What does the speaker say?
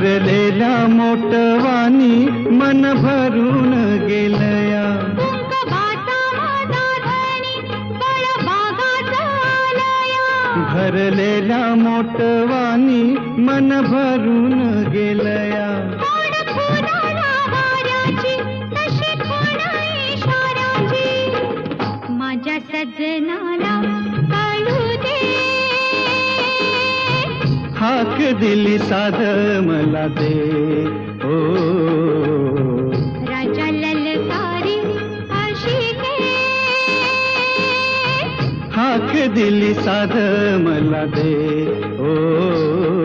भरलेल्या मोटवानी मन भरून गेलया. भरलेल्या मोटवानी मन भरून गेलया. माझ्या सजनाला कळू दे. हाक दिली साध मला दे. ओ राजा ललकारी आशिके. हाक दिली साध मला दे. ओ